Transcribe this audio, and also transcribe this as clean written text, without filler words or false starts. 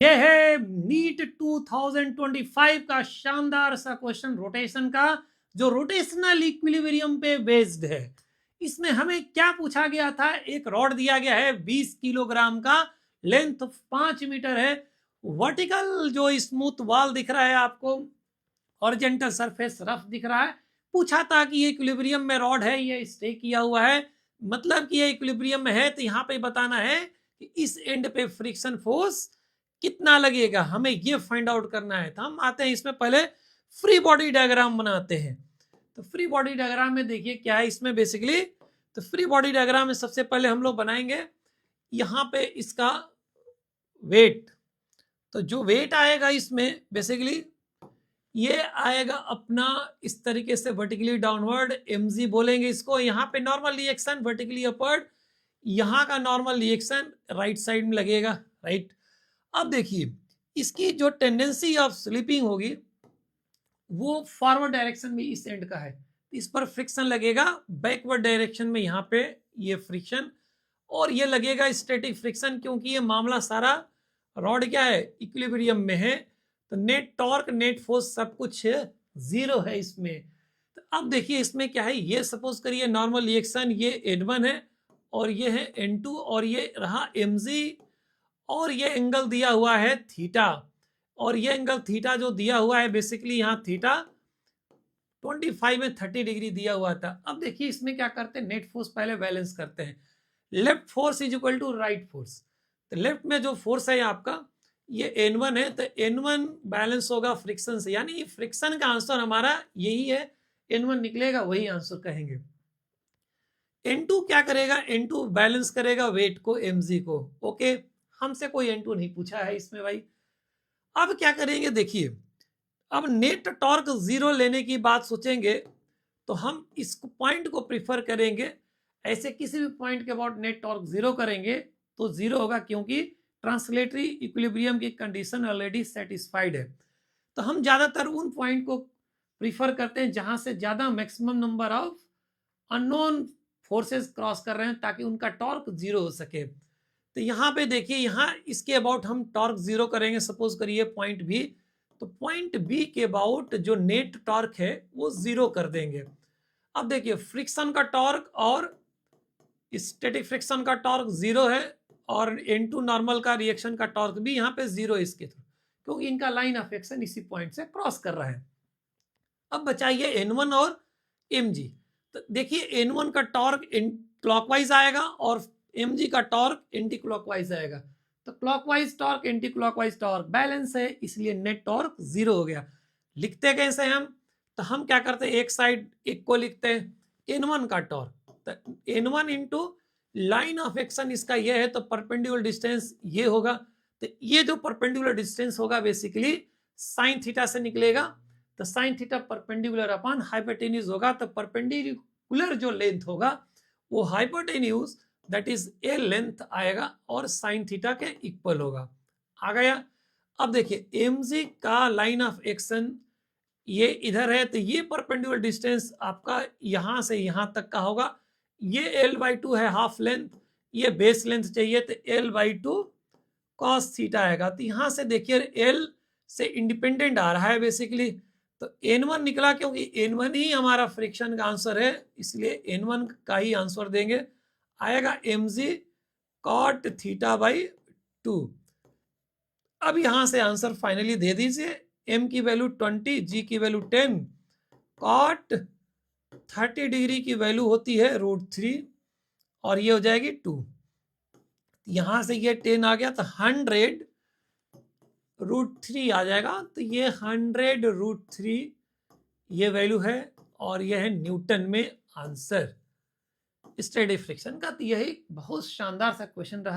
ये है नीट 2025 का शानदार सा क्वेश्चन रोटेशन का, जो रोटेशनल इक्विलिब्रियम पे बेस्ड है। इसमें हमें क्या पूछा गया था, एक रॉड दिया गया है 20 किलोग्राम का, लेंथ 5 मीटर है, वर्टिकल जो स्मूथ वॉल दिख रहा है आपको, हॉरिजॉन्टल सरफेस रफ दिख रहा है। पूछा था कि ये इक्विलिब्रियम में रॉड है, ये स्टे किया हुआ है, मतलब कि ये इक्विलिब्रियम में है, तो यहाँ पे बताना है कि इस एंड पे फ्रिक्शन फोर्स कितना लगेगा, हमें ये फाइंड आउट करना है। तो हम आते हैं इसमें, पहले फ्री बॉडी डायग्राम बनाते हैं। तो फ्री बॉडी डायग्राम में देखिए क्या है इसमें बेसिकली। तो फ्री बॉडी डायग्राम में सबसे पहले हम लोग बनाएंगे यहाँ पे इसका वेट। तो जो वेट आएगा इसमें बेसिकली ये आएगा अपना इस तरीके से वर्टिकली डाउनवर्ड, mg बोलेंगे इसको। यहाँ पे नॉर्मल रिएक्शन वर्टिकली अपवर्ड, यहाँ का नॉर्मल रिएक्शन राइट साइड में लगेगा, राइट। अब देखिए इसकी जो टेंडेंसी ऑफ स्लिपिंग होगी वो फॉरवर्ड डायरेक्शन में इस एंड का है, इस पर फ्रिक्शन लगेगा बैकवर्ड डायरेक्शन में, यहाँ पे ये फ्रिक्शन, और ये लगेगा स्टैटिक फ्रिक्शन, क्योंकि ये मामला सारा रॉड क्या है, इक्विलिब्रियम में है। तो नेट टॉर्क नेट फोर्स सब कुछ जीरो है इसमें। तो अब देखिए इसमें क्या है, ये सपोज करिए नॉर्मल रिएक्शन, ये N1 है और ये है N2 और ये रहा mg, और ये एंगल दिया हुआ है थीटा, और ये एंगल थीटा जो दिया हुआ है बेसिकली यहाँ थीटा 25 में 30 डिग्री दिया हुआ था। अब देखिए इसमें क्या करते हैं, नेट फोर्स पहले बैलेंस करते हैं। Left force is equal to right force. तो लेफ्ट में जो फोर्स है आपका ये N1 है, तो N1 बैलेंस होगा फ्रिक्शन से, यानी फ्रिक्शन का आंसर हमारा यही है, N1 निकलेगा वही आंसर कहेंगे। N2 क्या करेगा, N2 बैलेंस करेगा वेट को mg को। ओके, हमसे कोई N2 नहीं पूछा है इसमें भाई। अब क्या करेंगे देखिए, अब नेट टॉर्क जीरो लेने की बात सोचेंगे तो हम इस पॉइंट को प्रिफर करेंगे। ऐसे किसी भी पॉइंट के अबाउट नेट टॉर्क जीरो करेंगे तो जीरो होगा, क्योंकि ट्रांसलेटरी इक्विलिब्रियम की कंडीशन ऑलरेडी सेटिस्फाइड है। तो हम ज्यादातर उन पॉइंट को प्रिफर करते हैं जहां से ज्यादा maximum number of unknown forces cross कर रहे हैं, ताकि उनका टॉर्क जीरो हो सके। तो यहाँ पे देखिए, यहाँ इसके अबाउट हम टॉर्क जीरो करेंगे, सपोज करिए पॉइंट बी, तो पॉइंट बी के अबाउट जो नेट टॉर्क है वो जीरो कर देंगे। अब देखिए फ्रिक्शन का टॉर्क और स्टैटिक फ्रिक्शन का टॉर्क जीरो है, और N2 नॉर्मल का रिएक्शन का टॉर्क भी यहाँ पे जीरो है इसके थ्रू, क्योंकि इनका लाइन ऑफ एक्शन इसी पॉइंट से क्रॉस कर रहा है। अब बचाइए N1 और mg। तो देखिए N1 का टॉर्क क्लॉकवाइज आएगा और mg का टॉर्क एंटी क्लॉकवाइज आएगा। तो clockwise torque anti clockwise torque balance है, इसलिए नेट टॉर्क जीरो हो गया। लिखते कैसे हम, तो हम क्या करते हैं, एक साइड एक को लिखते हैं N1 का टॉर्क, तो N1 into line of action इसका ये है, तो परपेंडिकुलर डिस्टेंस ये होगा। तो ये जो परपेंडिकुलर डिस्टेंस होगा बेसिकली साइन थीटा से निकलेगा। तो sine theta perpendicular upon hypotenuse होगा, तो परपेंडिकुलर जो लेंथ होगा वो hypotenuse that is a length आएगा और साइन थीटा के इक्वल होगा। आ गया। अब देखिए mg का लाइन ऑफ एक्शन ये इधर है, तो ये परपेंडिकुलर डिस्टेंस आपका यहां से यहां तक का होगा। ये l/2 है हाफ लेंथ, ये बेस लेंथ चाहिए, तो l/2 cos थीटा आएगा। तो यहां से देखिए l से इंडिपेंडेंट आ रहा है बेसिकली, तो N1 निकला, क्योंकि N1 ही हमारा फ्रिक्शन का आंसर है, इसलिए N1 का ही आंसर देंगे। आएगा mg cot थीटा बाई 2। अब यहां से आंसर फाइनली दे दीजिए, m की वैल्यू 20, g की वैल्यू 10, cot 30 डिग्री की वैल्यू होती है √3 और ये हो जाएगी 2। यहां से ये 10 आ गया, तो 100 √3 आ जाएगा। तो ये 100 √3 ये वैल्यू है, और ये है न्यूटन में आंसर स्टैटिक फ्रिक्शन का। तो यही बहुत शानदार सा क्वेश्चन रहा।